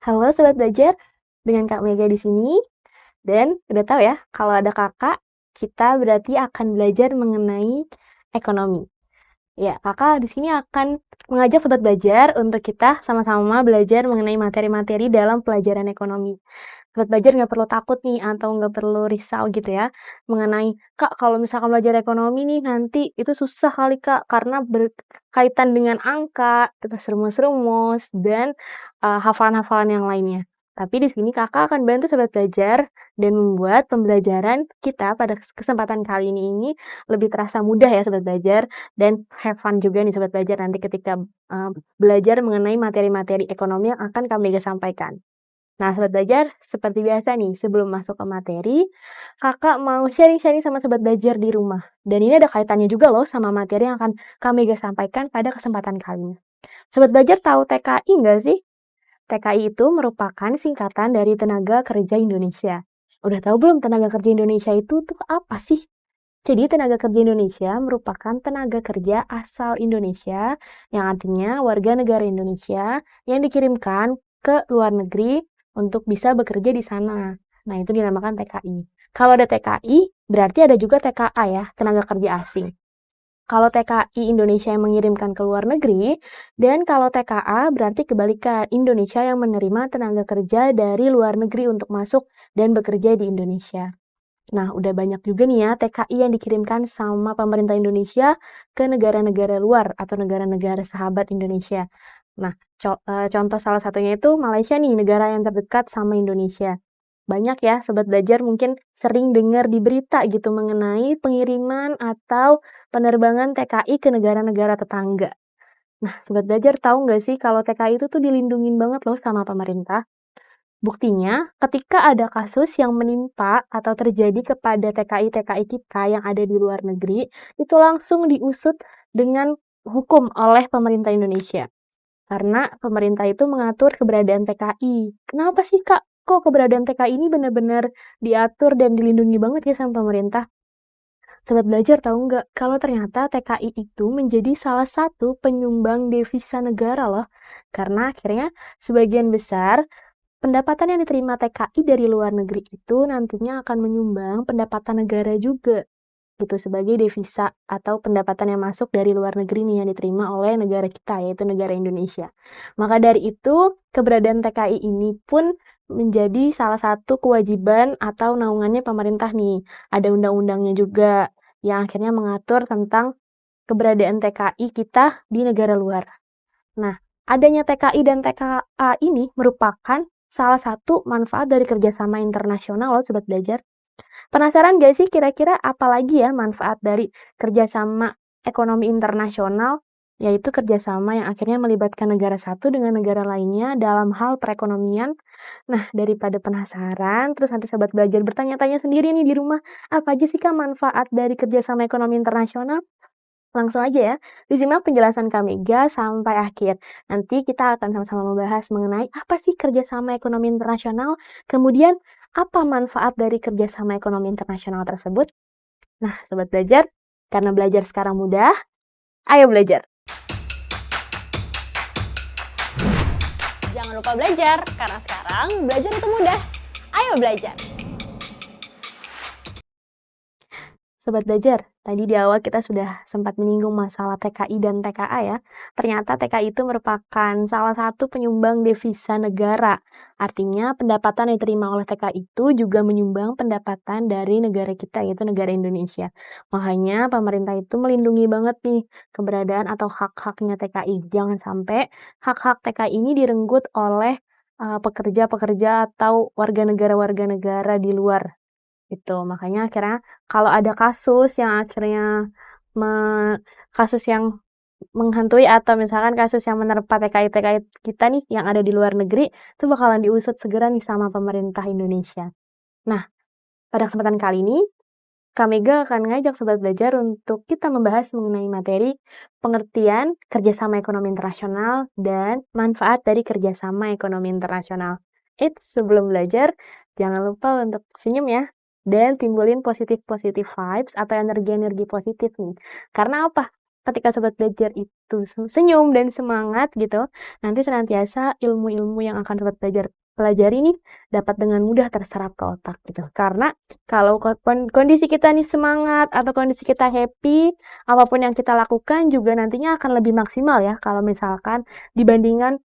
Halo Sobat Belajar, dengan Kak Mega di sini. Dan udah tahu ya, kalau ada kakak, kita berarti akan belajar mengenai ekonomi. Ya, kakak di sini akan mengajak Sobat Belajar untuk kita sama-sama belajar mengenai materi-materi dalam pelajaran ekonomi. Sobat Belajar nggak perlu takut nih, atau nggak perlu risau gitu ya, mengenai, Kak, kalau misalkan belajar ekonomi nih, nanti itu susah kali Kak, karena berkaitan dengan angka, terus rumus-rumus, dan hafalan-hafalan yang lainnya. Tapi di sini kakak akan bantu Sobat Belajar dan membuat pembelajaran kita pada kesempatan kali ini lebih terasa mudah ya Sobat Belajar, dan have fun juga nih Sobat Belajar nanti ketika, belajar mengenai materi-materi ekonomi yang akan kami sampaikan. Nah Sobat Belajar, seperti biasa nih sebelum masuk ke materi, Kakak mau sharing-sharing sama Sobat Belajar di rumah. Dan ini ada kaitannya juga loh sama materi yang akan kami sampaikan pada kesempatan kali ini. Sobat Belajar tahu TKI nggak sih? TKI itu merupakan singkatan dari Tenaga Kerja Indonesia. Udah tahu belum tenaga kerja Indonesia itu tuh apa sih? Jadi tenaga kerja Indonesia merupakan tenaga kerja asal Indonesia yang artinya warga negara Indonesia yang dikirimkan ke luar negeri untuk bisa bekerja di sana. Nah, itu dinamakan TKI. Kalau ada TKI, berarti ada juga TKA ya, tenaga kerja asing. Kalau TKI Indonesia yang mengirimkan ke luar negeri, dan kalau TKA berarti kebalikan, Indonesia yang menerima tenaga kerja dari luar negeri untuk masuk dan bekerja di Indonesia. Nah, udah banyak juga nih ya TKI yang dikirimkan sama pemerintah Indonesia ke negara-negara luar atau negara-negara sahabat Indonesia. Nah, contoh salah satunya itu Malaysia nih, negara yang terdekat sama Indonesia. Banyak ya Sobat Belajar mungkin sering dengar di berita gitu mengenai pengiriman atau penerbangan TKI ke negara-negara tetangga. Nah, Sobat Belajar tahu nggak sih kalau TKI itu tuh dilindungin banget loh sama pemerintah? Buktinya, ketika ada kasus yang menimpa atau terjadi kepada TKI-TKI kita yang ada di luar negeri, itu langsung diusut dengan hukum oleh pemerintah Indonesia. Karena pemerintah itu mengatur keberadaan TKI. Kenapa sih, Kak? Kok keberadaan TKI ini benar-benar diatur dan dilindungi banget ya sama pemerintah? Sobat Belajar tahu nggak, kalau ternyata TKI itu menjadi salah satu penyumbang devisa negara loh. Karena akhirnya sebagian besar pendapatan yang diterima TKI dari luar negeri itu nantinya akan menyumbang pendapatan negara juga, gitu, sebagai devisa atau pendapatan yang masuk dari luar negeri nih yang diterima oleh negara kita, yaitu negara Indonesia. Maka dari itu, keberadaan TKI ini pun menjadi salah satu kewajiban atau naungannya pemerintah nih. Ada undang-undangnya juga yang akhirnya mengatur tentang keberadaan TKI kita di negara luar. Nah, adanya TKI dan TKA ini merupakan salah satu manfaat dari kerjasama internasional loh Sobat Belajar. Penasaran gak sih kira-kira apa lagi ya manfaat dari kerjasama ekonomi internasional? Yaitu kerjasama yang akhirnya melibatkan negara satu dengan negara lainnya dalam hal perekonomian. Nah, daripada penasaran, terus nanti Sobat Belajar bertanya-tanya sendiri nih di rumah, apa aja sih Kak manfaat dari kerjasama ekonomi internasional? Langsung aja ya, disimak penjelasan Kak Mega sampai akhir. Nanti kita akan sama-sama membahas mengenai apa sih kerjasama ekonomi internasional, kemudian apa manfaat dari kerjasama ekonomi internasional tersebut. Nah, Sobat Belajar, karena belajar sekarang mudah, ayo belajar! Jangan lupa belajar, karena sekarang belajar itu mudah. Ayo belajar! Sobat Belajar, tadi di awal kita sudah sempat menyinggung masalah TKI dan TKA ya. Ternyata TKI itu merupakan salah satu penyumbang devisa negara. Artinya pendapatan yang diterima oleh TKI itu juga menyumbang pendapatan dari negara kita, yaitu negara Indonesia. Makanya pemerintah itu melindungi banget nih keberadaan atau hak-haknya TKI. Jangan sampai hak-hak TKI ini direnggut oleh pekerja-pekerja atau warga negara-warga negara di luar. Gitu, makanya akhirnya kalau ada kasus yang akhirnya kasus yang menghantui atau misalkan kasus yang menerpa TKI-TKI kita nih yang ada di luar negeri, itu bakalan diusut segera nih sama pemerintah Indonesia. Nah, pada kesempatan kali ini, Kak Mega akan ngajak Sobat Belajar untuk kita membahas mengenai materi pengertian kerjasama ekonomi internasional dan manfaat dari kerjasama ekonomi internasional. Sebelum belajar, jangan lupa untuk senyum ya, dan timbulin positif-positif vibes atau energi-energi positif nih. Karena apa? Ketika Sobat Belajar itu senyum dan semangat gitu, nanti senantiasa ilmu-ilmu yang akan Sobat Belajar pelajari nih dapat dengan mudah terserap ke otak gitu. Karena kalau kondisi kita nih semangat atau kondisi kita happy, apapun yang kita lakukan juga nantinya akan lebih maksimal ya kalau misalkan dibandingkan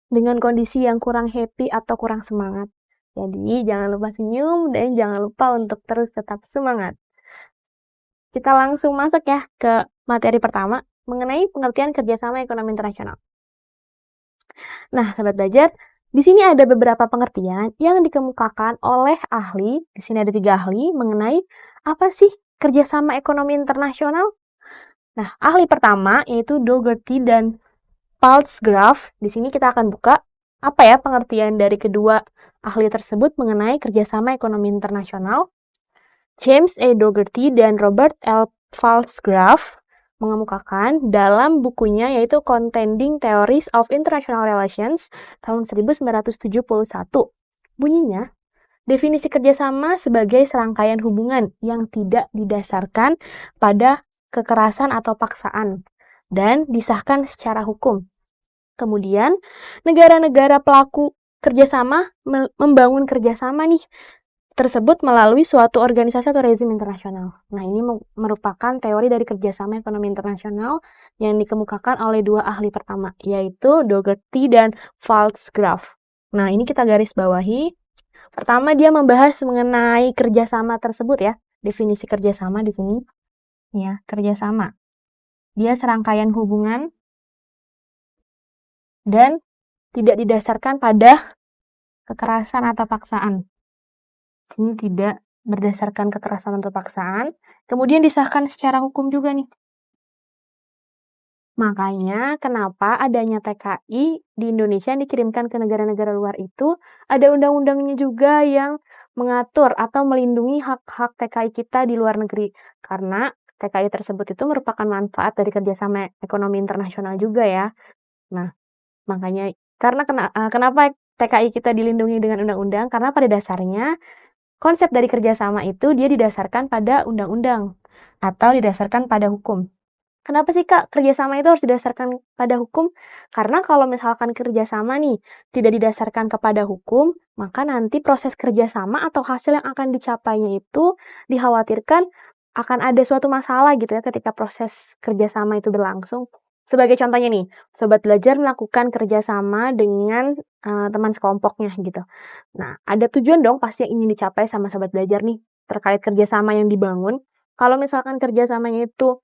dengan kondisi yang kurang happy atau kurang semangat. Jadi jangan lupa senyum dan jangan lupa untuk terus tetap semangat. Kita langsung masuk ya ke materi pertama mengenai pengertian kerjasama ekonomi internasional. Nah, Sobat Belajar, di sini ada beberapa pengertian yang dikemukakan oleh ahli, di sini ada 3 ahli, mengenai apa sih kerjasama ekonomi internasional? Nah, ahli pertama yaitu Dougherty dan Paltzgraf. Di sini kita akan buka apa ya pengertian dari kedua ahli tersebut mengenai kerjasama ekonomi internasional. James A. Dougherty dan Robert L. Paltzgraf mengemukakan dalam bukunya yaitu Contending Theories of International Relations tahun 1971. Bunyinya, definisi kerjasama sebagai serangkaian hubungan yang tidak didasarkan pada kekerasan atau paksaan dan disahkan secara hukum. Kemudian, negara-negara pelaku kerjasama membangun kerjasama nih tersebut melalui suatu organisasi atau rezim internasional. Nah, ini merupakan teori dari kerjasama ekonomi internasional yang dikemukakan oleh dua ahli pertama, yaitu Dougherty dan Paltzgraf. Nah, ini kita garis bawahi. Pertama, dia membahas mengenai kerjasama tersebut ya. Definisi kerjasama di sini, ya, kerjasama. Dia serangkaian hubungan dan tidak didasarkan pada kekerasan atau paksaan. Sini tidak berdasarkan kekerasan atau paksaan, kemudian disahkan secara hukum juga nih. Makanya kenapa adanya TKI di Indonesia yang dikirimkan ke negara-negara luar itu, ada undang-undangnya juga yang mengatur atau melindungi hak-hak TKI kita di luar negeri. Karena TKI tersebut itu merupakan manfaat dari kerjasama ekonomi internasional juga ya. Nah, makanya kenapa TKI kita dilindungi dengan undang-undang? Karena pada dasarnya konsep dari kerjasama itu dia didasarkan pada undang-undang atau didasarkan pada hukum. Kenapa sih Kak kerjasama itu harus didasarkan pada hukum? Karena kalau misalkan kerjasama nih tidak didasarkan kepada hukum, maka nanti proses kerjasama atau hasil yang akan dicapainya itu dikhawatirkan akan ada suatu masalah gitu ya ketika proses kerjasama itu berlangsung. Sebagai contohnya nih, Sobat Belajar melakukan kerjasama dengan teman sekelompoknya gitu. Nah, ada tujuan dong pasti yang ingin dicapai sama Sobat Belajar nih terkait kerjasama yang dibangun. Kalau misalkan kerjasamanya itu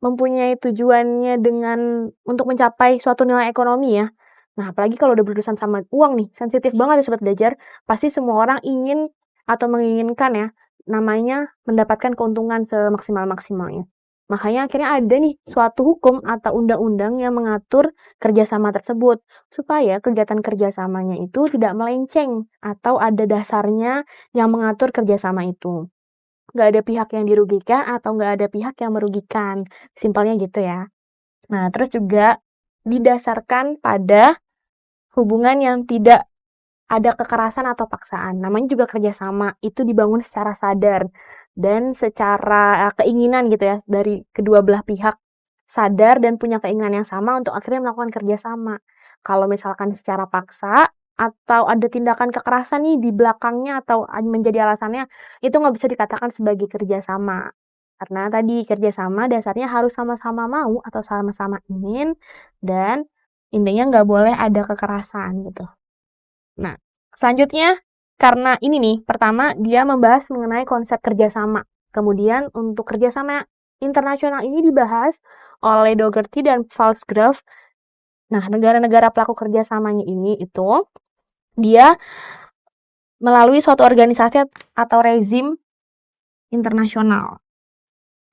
mempunyai tujuannya dengan untuk mencapai suatu nilai ekonomi ya. Nah, apalagi kalau udah berurusan sama uang nih, sensitif banget ya Sobat Belajar. Pasti semua orang ingin atau menginginkan ya, namanya mendapatkan keuntungan semaksimal-maksimalnya. Makanya akhirnya ada nih suatu hukum atau undang-undang yang mengatur kerjasama tersebut, supaya kegiatan kerjasamanya itu tidak melenceng atau ada dasarnya yang mengatur kerjasama itu. Nggak ada pihak yang dirugikan atau nggak ada pihak yang merugikan, simpelnya gitu ya. Nah, terus juga didasarkan pada hubungan yang tidak ada kekerasan atau paksaan. Namanya juga kerjasama, itu dibangun secara sadar dan secara keinginan gitu ya, dari kedua belah pihak sadar dan punya keinginan yang sama untuk akhirnya melakukan kerjasama. Kalau misalkan secara paksa atau ada tindakan kekerasan nih di belakangnya atau menjadi alasannya, itu nggak bisa dikatakan sebagai kerjasama. Karena tadi kerjasama dasarnya harus sama-sama mau atau sama-sama ingin dan intinya nggak boleh ada kekerasan gitu. Nah, selanjutnya karena ini nih, pertama dia membahas mengenai konsep kerjasama. Kemudian untuk kerjasama internasional ini dibahas oleh Dougherty dan Paltzgraf. Nah, negara-negara pelaku kerjasamanya ini itu dia melalui suatu organisasi atau rezim internasional.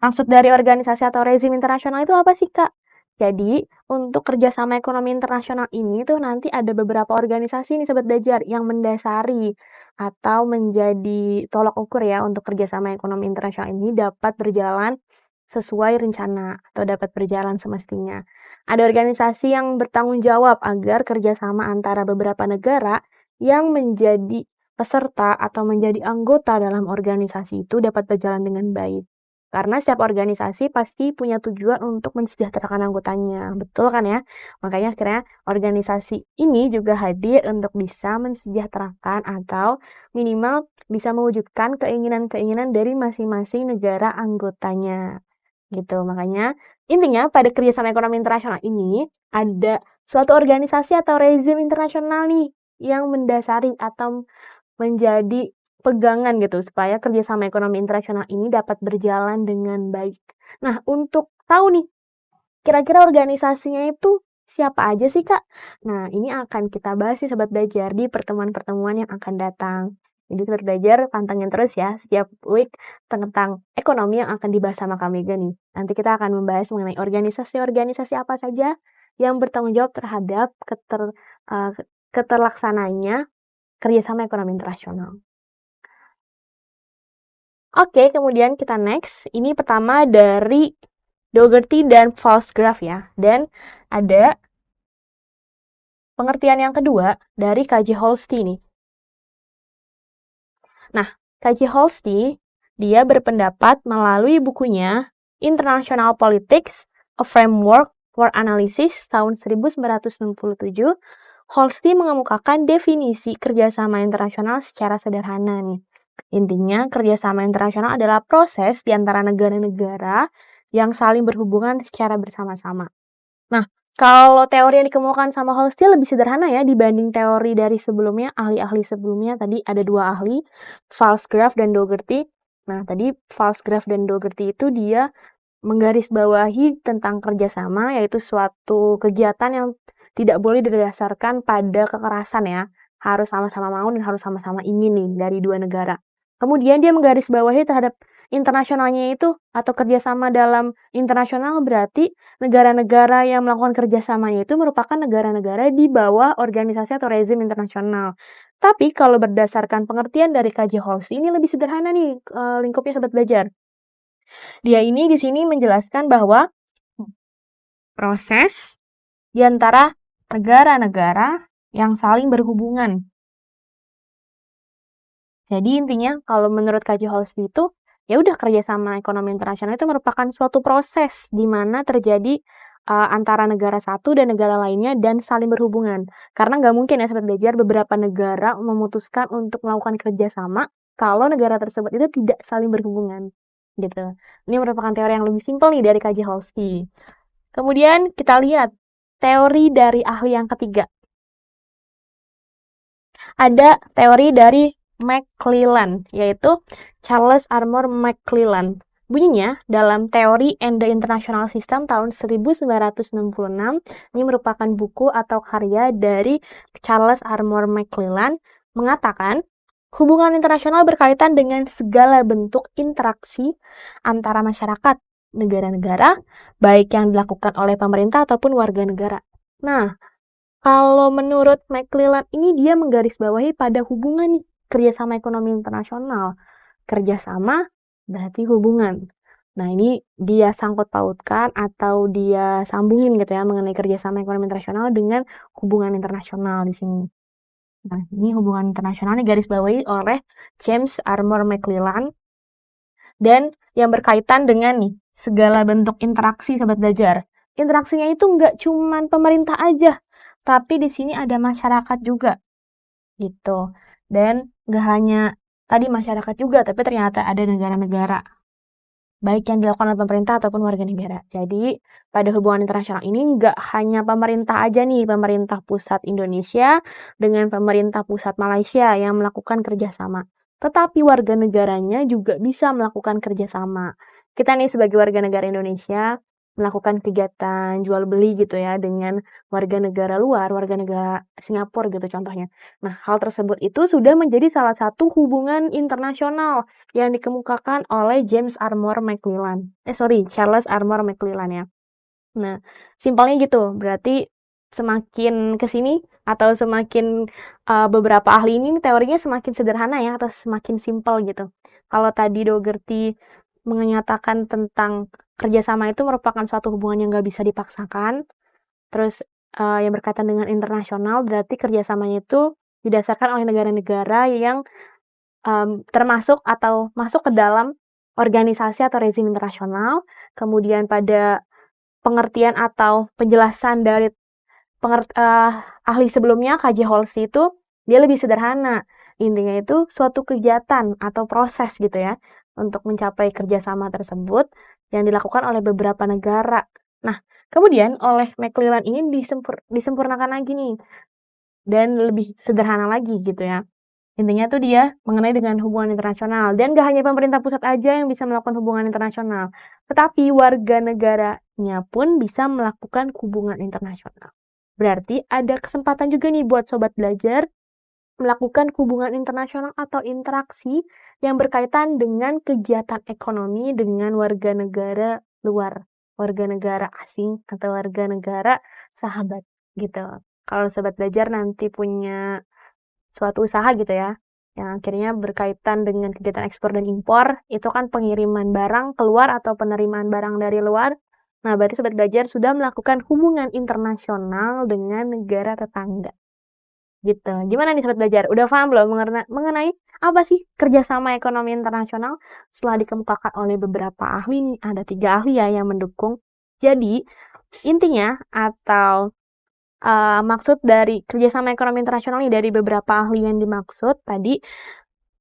Maksud dari organisasi atau rezim internasional itu apa sih, Kak? Jadi, untuk kerjasama ekonomi internasional ini tuh nanti ada beberapa organisasi nih Sobat Belajar yang mendasari atau menjadi tolak ukur ya untuk kerjasama ekonomi internasional ini dapat berjalan sesuai rencana atau dapat berjalan semestinya. Ada organisasi yang bertanggung jawab agar kerjasama antara beberapa negara yang menjadi peserta atau menjadi anggota dalam organisasi itu dapat berjalan dengan baik. Karena setiap organisasi pasti punya tujuan untuk mensejahterakan anggotanya, betul kan ya? Makanya akhirnya organisasi ini juga hadir untuk bisa mensejahterakan atau minimal bisa mewujudkan keinginan-keinginan dari masing-masing negara anggotanya, gitu. Makanya intinya pada kerjasama ekonomi internasional ini ada suatu organisasi atau rezim internasional nih yang mendasari atau menjadi pegangan gitu supaya kerjasama ekonomi internasional ini dapat berjalan dengan baik. Nah, untuk tahu nih, kira-kira organisasinya itu siapa aja sih, Kak? Nah, ini akan kita bahas nih Sobat Belajar di pertemuan-pertemuan yang akan datang. Jadi Sobat Belajar pantengin terus ya setiap week tentang ekonomi yang akan dibahas sama Kak Mega nih. Nanti kita akan membahas mengenai organisasi-organisasi apa saja yang bertanggung jawab terhadap keterlaksananya kerjasama ekonomi internasional. Oke, kemudian kita next. Ini pertama dari Dougherty dan Falsgraf ya. Dan ada pengertian yang kedua dari K.J. Holsti nih. Nah, K.J. Holsti, dia berpendapat melalui bukunya International Politics, A Framework for Analysis tahun 1967, Holsti mengemukakan definisi kerjasama internasional secara sederhana nih. Intinya, kerjasama internasional adalah proses di antara negara-negara yang saling berhubungan secara bersama-sama. Nah, kalau teori yang dikemukakan sama Holsti lebih sederhana ya dibanding teori dari sebelumnya, ahli-ahli sebelumnya. Tadi ada 2 ahli, Falsgraf dan Dougherty. Nah, tadi Falsgraf dan Dougherty itu dia menggarisbawahi tentang kerjasama, yaitu suatu kegiatan yang tidak boleh didasarkan pada kekerasan ya. Harus sama-sama mau dan harus sama-sama ingin nih dari 2 negara. Kemudian dia menggarisbawahi terhadap internasionalnya itu atau kerjasama dalam internasional berarti negara-negara yang melakukan kerjasamanya itu merupakan negara-negara di bawah organisasi atau rezim internasional. Tapi kalau berdasarkan pengertian dari K.J. Holsti ini lebih sederhana nih lingkupnya Sobat Belajar. Dia ini di sini menjelaskan bahwa proses di antara negara-negara yang saling berhubungan. Jadi intinya kalau menurut K.J. Holsti itu ya udah kerjasama ekonomi internasional itu merupakan suatu proses di mana terjadi antara negara satu dan negara lainnya dan saling berhubungan. Karena nggak mungkin ya Sobat Belajar beberapa negara memutuskan untuk melakukan kerjasama kalau negara tersebut itu tidak saling berhubungan. Gitu. Ini merupakan teori yang lebih simpel nih dari K.J. Holsti. Kemudian kita lihat teori dari ahli yang ketiga. Ada teori dari McClelland, yaitu Charles Armour McClelland. Bunyinya, dalam teori and the International System tahun 1966, ini merupakan buku atau karya dari Charles Armour McClelland, mengatakan, hubungan internasional berkaitan dengan segala bentuk interaksi antara masyarakat, negara-negara, baik yang dilakukan oleh pemerintah ataupun warga negara. Nah, kalau menurut McClelland ini dia menggarisbawahi pada hubungan nih, kerjasama ekonomi internasional. Kerjasama berarti hubungan. Nah, ini dia sangkut pautkan atau dia sambungin gitu ya mengenai kerjasama ekonomi internasional dengan hubungan internasional di sini. Nah, ini hubungan internasional digarisbawahi oleh James Armour McClelland dan yang berkaitan dengan nih segala bentuk interaksi Sobat Belajar. Interaksinya itu nggak cuman pemerintah aja, tapi di sini ada masyarakat juga, gitu. Dan nggak hanya tadi masyarakat juga, tapi ternyata ada negara-negara, baik yang dilakukan oleh pemerintah ataupun warga negara. Jadi, pada hubungan internasional ini nggak hanya pemerintah aja nih, pemerintah pusat Indonesia dengan pemerintah pusat Malaysia yang melakukan kerjasama. Tetapi warga negaranya juga bisa melakukan kerjasama. Kita nih sebagai warga negara Indonesia melakukan kegiatan jual beli gitu ya dengan warga negara luar, warga negara Singapura gitu contohnya. Nah, hal tersebut itu sudah menjadi salah satu hubungan internasional yang dikemukakan oleh Charles Armour McClelland ya. Nah, simpelnya gitu. Berarti semakin ke sini atau semakin beberapa ahli ini teorinya semakin sederhana ya atau semakin simpel gitu. Kalau tadi Dougherty menyatakan tentang kerjasama itu merupakan suatu hubungan yang nggak bisa dipaksakan. Terus yang berkaitan dengan internasional berarti kerjasamanya itu didasarkan oleh negara-negara yang termasuk atau masuk ke dalam organisasi atau rezim internasional, kemudian pada pengertian atau penjelasan dari ahli sebelumnya, K.J. Halsey itu dia lebih sederhana. Intinya itu suatu kegiatan atau proses gitu ya untuk mencapai kerjasama tersebut yang dilakukan oleh beberapa negara. Nah, kemudian oleh McClellan ini disempurnakan lagi nih dan lebih sederhana lagi gitu ya. Intinya tuh dia mengenai dengan hubungan internasional dan gak hanya pemerintah pusat aja yang bisa melakukan hubungan internasional, tetapi warga negaranya pun bisa melakukan hubungan internasional. Berarti ada kesempatan juga nih buat sobat belajar melakukan hubungan internasional atau interaksi yang berkaitan dengan kegiatan ekonomi dengan warga negara luar, warga negara asing atau warga negara sahabat gitu. Kalau sobat belajar nanti punya suatu usaha gitu ya, yang akhirnya berkaitan dengan kegiatan ekspor dan impor, itu kan pengiriman barang keluar atau penerimaan barang dari luar. Nah, berarti sobat belajar sudah melakukan hubungan internasional dengan negara tetangga. Gitu. Gimana nih sobat belajar? Udah paham belum mengenai apa sih kerjasama ekonomi internasional? Setelah dikemukakan oleh beberapa ahli nih, ada 3 ahli ya yang mendukung. Jadi, intinya atau maksud dari kerjasama ekonomi internasional nih dari beberapa ahli yang dimaksud tadi,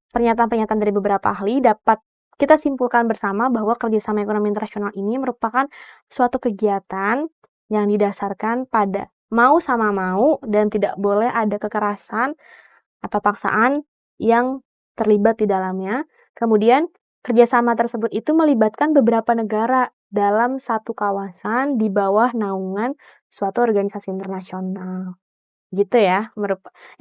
pernyataan-pernyataan dari beberapa ahli dapat kita simpulkan bersama bahwa kerjasama ekonomi internasional ini merupakan suatu kegiatan yang didasarkan pada mau sama mau dan tidak boleh ada kekerasan atau paksaan yang terlibat di dalamnya. Kemudian, kerjasama tersebut itu melibatkan beberapa negara dalam satu kawasan di bawah naungan suatu organisasi internasional. Gitu ya.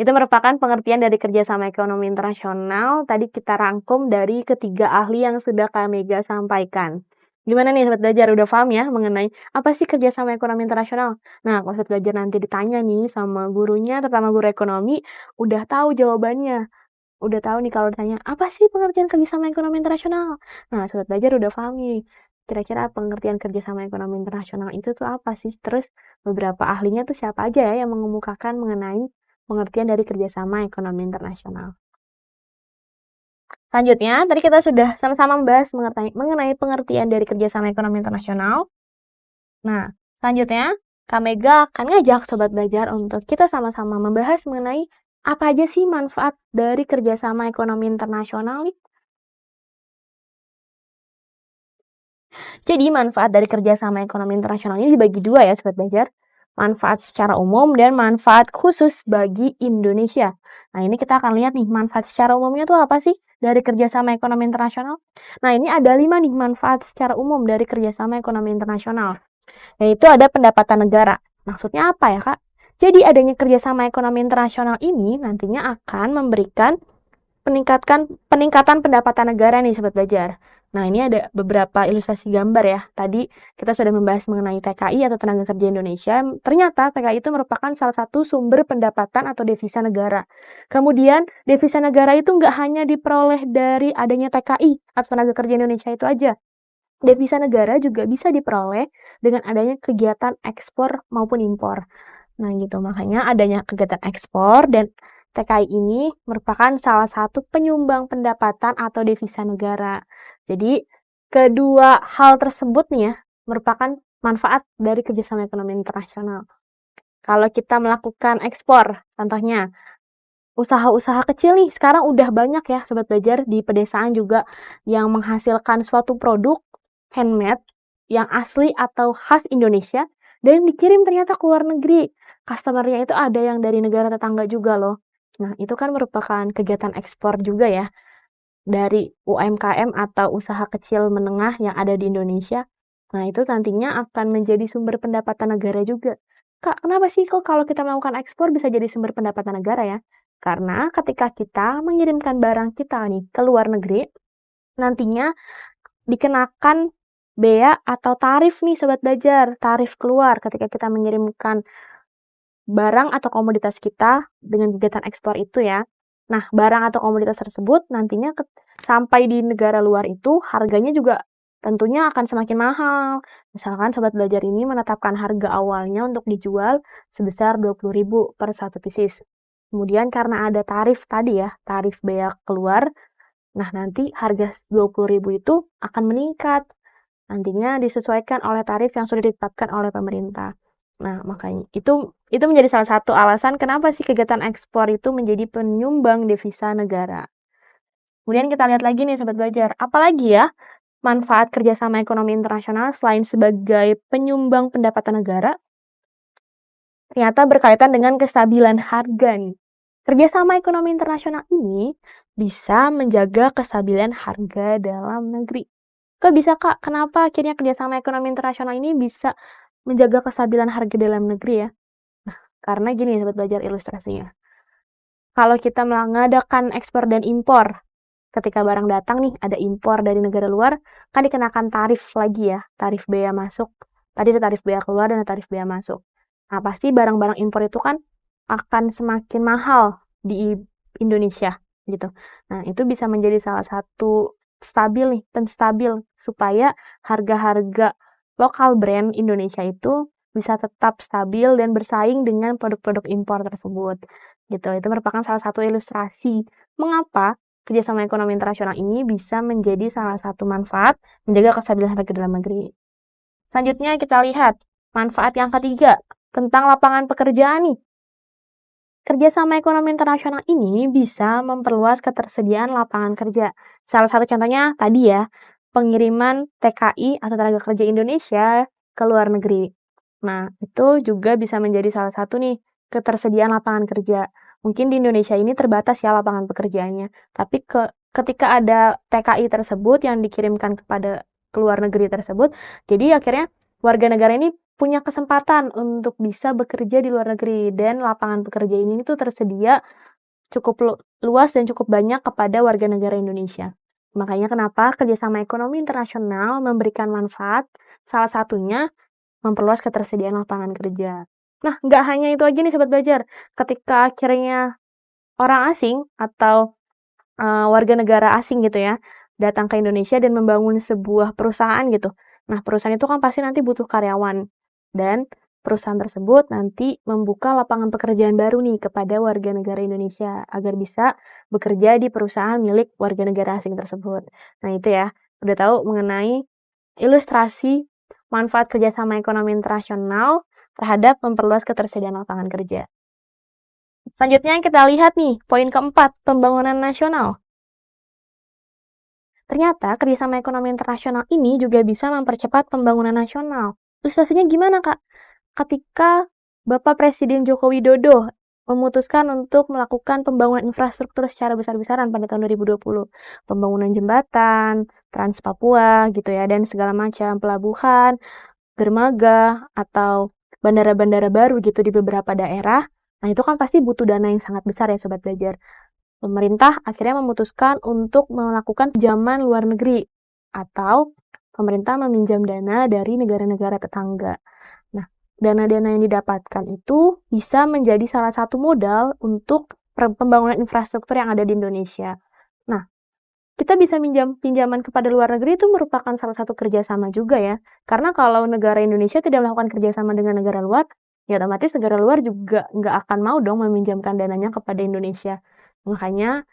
Itu merupakan pengertian dari kerjasama ekonomi internasional. Tadi kita rangkum dari ketiga ahli yang sudah Kak Mega sampaikan. Gimana nih sobat belajar, udah paham ya mengenai apa sih kerjasama ekonomi internasional? Nah, kalau sobat belajar nanti ditanya nih sama gurunya, terutama guru ekonomi, udah tahu jawabannya. Udah tahu nih kalau ditanya, apa sih pengertian kerjasama ekonomi internasional? Nah, sobat belajar udah paham nih. Kira-kira pengertian kerjasama ekonomi internasional itu tuh apa sih? Terus beberapa ahlinya tuh siapa aja ya yang mengemukakan mengenai pengertian dari kerjasama ekonomi internasional. Selanjutnya, tadi kita sudah sama-sama membahas mengenai pengertian dari kerjasama ekonomi internasional. Nah, selanjutnya, Kak Mega akan ngajak Sobat Belajar untuk kita sama-sama membahas mengenai apa aja sih manfaat dari kerjasama ekonomi internasional nih. Jadi, manfaat dari kerjasama ekonomi internasional ini dibagi dua ya Sobat Belajar. Manfaat secara umum dan manfaat khusus bagi Indonesia. Nah, ini kita akan lihat nih, manfaat secara umumnya tuh apa sih dari kerjasama ekonomi internasional? Nah, ini ada 5 nih manfaat secara umum dari kerjasama ekonomi internasional. Yaitu ada pendapatan negara. Maksudnya apa ya, Kak? Jadi, adanya kerjasama ekonomi internasional ini nantinya akan memberikan peningkatan pendapatan negara nih Sobat Belajar. Nah, ini ada beberapa ilustrasi gambar ya. Tadi kita sudah membahas mengenai TKI atau Tenaga Kerja Indonesia. Ternyata TKI itu merupakan salah satu sumber pendapatan atau devisa negara. Kemudian, devisa negara itu nggak hanya diperoleh dari adanya TKI atau Tenaga Kerja Indonesia itu aja. Devisa negara juga bisa diperoleh dengan adanya kegiatan ekspor maupun impor. Nah, gitu. Makanya adanya kegiatan ekspor dan TKI ini merupakan salah satu penyumbang pendapatan atau devisa negara. Jadi, kedua hal tersebut nih ya, merupakan manfaat dari kerjasama ekonomi internasional. Kalau kita melakukan ekspor, contohnya, usaha-usaha kecil nih, sekarang udah banyak ya, Sobat Belajar, di pedesaan juga yang menghasilkan suatu produk handmade yang asli atau khas Indonesia, dan dikirim ternyata ke luar negeri. Customer-nya itu ada yang dari negara tetangga juga loh. Nah, itu kan merupakan kegiatan ekspor juga ya, dari UMKM atau usaha kecil menengah yang ada di Indonesia. Nah, itu nantinya akan menjadi sumber pendapatan negara juga. Kak, kenapa sih kok kalau kita melakukan ekspor bisa jadi sumber pendapatan negara ya? Karena ketika kita mengirimkan barang kita nih ke luar negeri, nantinya dikenakan bea atau tarif nih Sobat Belajar, tarif keluar ketika kita mengirimkan barang atau komoditas kita dengan kegiatan ekspor itu ya. Nah, barang atau komoditas tersebut nantinya sampai di negara luar itu harganya juga tentunya akan semakin mahal. Misalkan Sobat Belajar ini menetapkan harga awalnya untuk dijual sebesar 20.000 per satu pieces. Kemudian karena ada tarif tadi ya, tarif bea keluar, Nah, nanti harga 20.000 itu akan meningkat. Nantinya disesuaikan oleh tarif yang sudah ditetapkan oleh pemerintah. Nah, makanya itu menjadi salah satu alasan kenapa sih kegiatan ekspor itu menjadi penyumbang devisa negara. Kemudian kita lihat lagi nih Sobat Belajar, apalagi ya manfaat kerjasama ekonomi internasional selain sebagai penyumbang pendapatan negara, ternyata berkaitan dengan kestabilan harga nih. Kerjasama ekonomi internasional ini bisa menjaga kestabilan harga dalam negeri. Kok bisa Kak? Kenapa akhirnya kerjasama ekonomi internasional ini bisa menjaga kestabilan harga dalam negeri ya? Nah, karena gini Sobat Belajar ilustrasinya. Kalau kita mengadakan ekspor dan impor, ketika barang datang nih, ada impor dari negara luar, kan dikenakan tarif lagi ya, tarif bea masuk. Tadi ada tarif bea keluar dan ada tarif bea masuk. Nah, pasti barang-barang impor itu kan akan semakin mahal di Indonesia, gitu. Nah, itu bisa menjadi salah satu stabil nih, dan stabil supaya harga-harga lokal brand Indonesia itu bisa tetap stabil dan bersaing dengan produk-produk impor tersebut. Gitu. Itu merupakan salah satu ilustrasi mengapa kerjasama ekonomi internasional ini bisa menjadi salah satu manfaat menjaga kestabilan harga dalam negeri. Selanjutnya kita lihat manfaat yang ketiga tentang lapangan pekerjaan nih. Kerjasama ekonomi internasional ini bisa memperluas ketersediaan lapangan kerja. Salah satu contohnya tadi ya, pengiriman TKI atau tenaga kerja Indonesia ke luar negeri. Nah, itu juga bisa menjadi salah satu nih ketersediaan lapangan kerja. Mungkin di Indonesia ini terbatas ya lapangan pekerjaannya, tapi ketika ada TKI tersebut yang dikirimkan kepada luar negeri tersebut, jadi akhirnya warga negara ini punya kesempatan untuk bisa bekerja di luar negeri dan lapangan pekerja ini tuh tersedia cukup luas dan cukup banyak kepada warga negara Indonesia. Makanya kenapa kerjasama ekonomi internasional memberikan manfaat, salah satunya memperluas ketersediaan lapangan kerja. Nah, nggak hanya itu aja nih Sobat Belajar. Ketika akhirnya orang asing atau warga negara asing gitu ya, datang ke Indonesia dan membangun sebuah perusahaan gitu. Nah, perusahaan itu kan pasti nanti butuh karyawan. Dan perusahaan tersebut nanti membuka lapangan pekerjaan baru nih kepada warga negara Indonesia agar bisa bekerja di perusahaan milik warga negara asing tersebut. Nah, itu ya, udah tahu mengenai ilustrasi manfaat kerjasama ekonomi internasional terhadap memperluas ketersediaan lapangan kerja. Selanjutnya kita lihat nih, poin keempat, pembangunan nasional. Ternyata kerjasama ekonomi internasional ini juga bisa mempercepat pembangunan nasional. Ilustrasinya gimana, Kak? Ketika Bapak Presiden Joko Widodo memutuskan untuk melakukan pembangunan infrastruktur secara besar-besaran pada tahun 2020. Pembangunan jembatan, Trans Papua gitu ya, dan segala macam pelabuhan, dermaga, atau bandara-bandara baru gitu di beberapa daerah. Nah, itu kan pasti butuh dana yang sangat besar ya Sobat Belajar. Pemerintah akhirnya memutuskan untuk melakukan pinjaman luar negeri atau pemerintah meminjam dana dari negara-negara tetangga. Nah, dana-dana yang didapatkan itu bisa menjadi salah satu modal untuk pembangunan infrastruktur yang ada di Indonesia. Nah, kita bisa pinjaman kepada luar negeri itu merupakan salah satu kerjasama juga ya. Karena kalau negara Indonesia tidak melakukan kerjasama dengan negara luar, ya otomatis negara luar juga nggak akan mau dong meminjamkan dananya kepada Indonesia. Makanya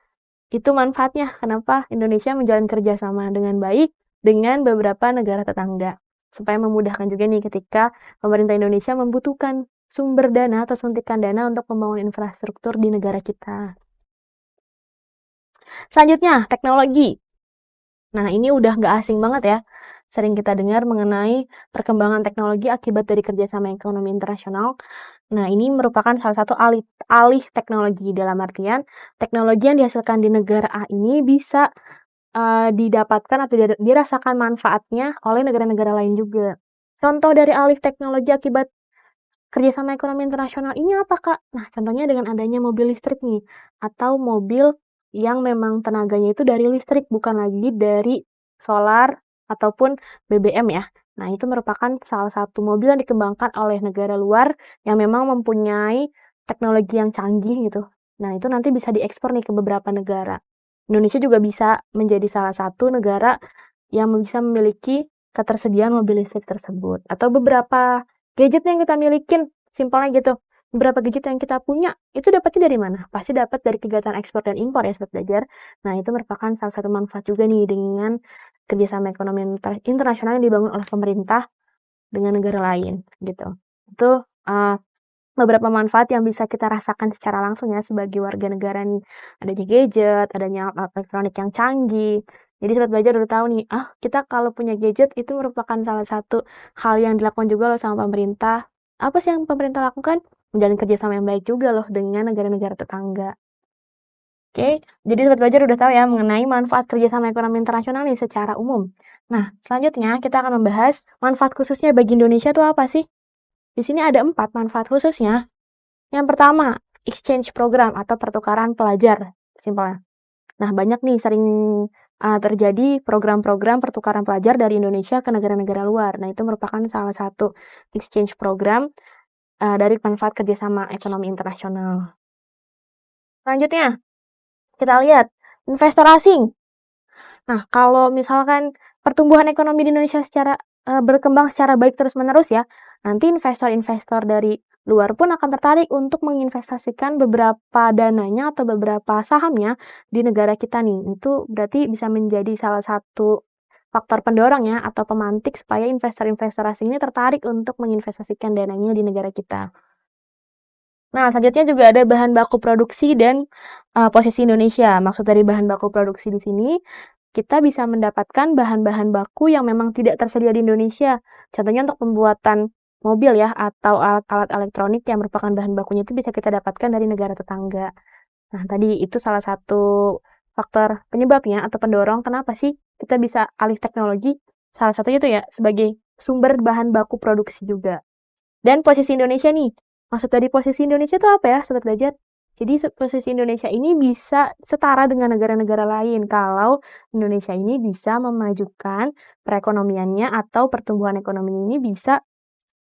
itu manfaatnya kenapa Indonesia menjalin kerjasama dengan baik dengan beberapa negara tetangga. Supaya memudahkan juga nih ketika pemerintah Indonesia membutuhkan sumber dana atau suntikan dana untuk membangun infrastruktur di negara kita. Selanjutnya, teknologi. Nah, ini udah nggak asing banget ya. Sering kita dengar mengenai perkembangan teknologi akibat dari kerjasama ekonomi internasional. Nah, ini merupakan salah satu alih teknologi dalam artian teknologi yang dihasilkan di negara A ini bisa didapatkan atau dirasakan manfaatnya oleh negara-negara lain juga. Contoh dari alih teknologi akibat kerjasama ekonomi internasional ini apa, Kak? Nah, contohnya dengan adanya mobil listrik nih, atau mobil yang memang tenaganya itu dari listrik, bukan lagi dari solar ataupun BBM ya. Nah, itu merupakan salah satu mobil yang dikembangkan oleh negara luar yang memang mempunyai teknologi yang canggih gitu. Nah, itu nanti bisa diekspor nih ke beberapa negara. Indonesia juga bisa menjadi salah satu negara yang bisa memiliki ketersediaan mobil listrik tersebut. Atau beberapa gadget yang kita milikin, simpelnya gitu. berapa gadget yang kita punya, itu dapatnya dari mana? Pasti dapat dari kegiatan ekspor dan impor ya Sobat Belajar. Nah, itu merupakan salah satu manfaat juga nih dengan kerjasama ekonomi internasional yang dibangun oleh pemerintah dengan negara lain gitu. Itu beberapa manfaat yang bisa kita rasakan secara langsung ya sebagai warga negara nih. Adanya gadget, adanya alat elektronik yang canggih. Jadi Sobat Belajar udah tahu nih, kita kalau punya gadget itu merupakan salah satu hal yang dilakukan juga loh sama pemerintah. Apa sih yang pemerintah lakukan? Menjalin kerjasama yang baik juga loh dengan negara-negara tetangga. Oke, jadi Sobat Belajar udah tahu ya mengenai manfaat kerjasama ekonomi internasional nih secara umum. Nah, selanjutnya kita akan membahas manfaat khususnya bagi Indonesia itu apa sih? Di sini ada 4 manfaat khususnya. Yang pertama, exchange program atau pertukaran pelajar, simpelnya. Nah, banyak nih sering terjadi program-program pertukaran pelajar dari Indonesia ke negara-negara luar. Nah, itu merupakan salah satu exchange program dari manfaat kerjasama ekonomi internasional. Selanjutnya, kita lihat investor asing. Nah, kalau misalkan pertumbuhan ekonomi di Indonesia berkembang secara baik terus-menerus ya, nanti investor-investor dari luar pun akan tertarik untuk menginvestasikan beberapa dananya atau beberapa sahamnya di negara kita nih. Itu berarti bisa menjadi salah satu faktor pendorong ya atau pemantik supaya investor-investor asing ini tertarik untuk menginvestasikan dananya di negara kita. Nah, selanjutnya juga ada bahan baku produksi dan posisi Indonesia. Maksud dari bahan baku produksi di sini, kita bisa mendapatkan bahan-bahan baku yang memang tidak tersedia di Indonesia. Contohnya untuk pembuatan mobil ya, atau alat-alat elektronik yang merupakan bahan bakunya itu bisa kita dapatkan dari negara tetangga. Nah, tadi itu salah satu faktor penyebabnya atau pendorong kenapa sih kita bisa alih teknologi. Salah satunya itu ya sebagai sumber bahan baku produksi juga. Dan posisi Indonesia nih, maksud dari posisi Indonesia itu apa ya, Sobat Belajar? Jadi posisi Indonesia ini bisa setara dengan negara-negara lain kalau Indonesia ini bisa memajukan perekonomiannya atau pertumbuhan ekonomi ini bisa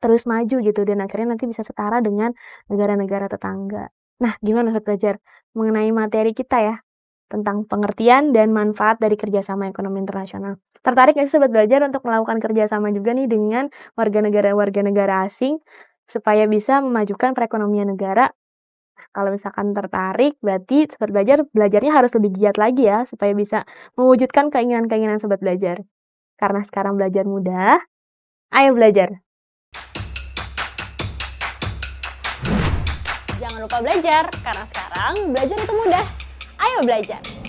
terus maju gitu dan akhirnya nanti bisa setara dengan negara-negara tetangga. Nah, gimana Sobat Belajar mengenai materi kita ya tentang pengertian dan manfaat dari kerjasama ekonomi internasional? Tertarik nggak sih Sobat Belajar untuk melakukan kerjasama juga nih dengan warga negara asing supaya bisa memajukan perekonomian negara? Kalau misalkan tertarik, berarti Sobat Belajar belajarnya harus lebih giat lagi ya, supaya bisa mewujudkan keinginan-keinginan Sobat Belajar. Karena sekarang belajar mudah, ayo belajar! Jangan lupa belajar, karena sekarang belajar itu mudah. Ayo belajar!